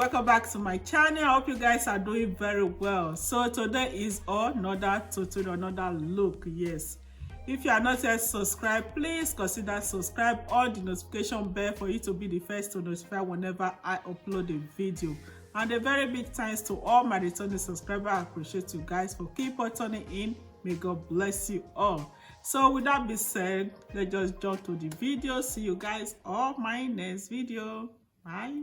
welcome back to my channel. I hope you guys are doing very well. So today is another look. Yes, if you are not yet subscribed, please consider subscribe on the notification bell for you to be the first to notify whenever I upload a video. And a very big thanks to all my returning subscribers. I appreciate you guys for keep on tuning in. May God bless you all. So with that being said, let's just jump to the video. See you guys on my next video. Bye.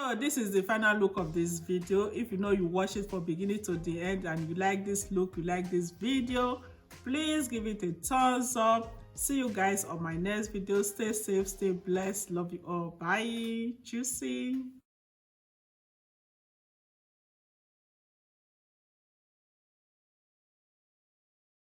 So this is the final look of this video. If you know you watch it from beginning to the end and you like this look, you like this video, please give it a thumbs up. See you guys on my next video. Stay safe, stay blessed. Love you all. Bye. Juicy.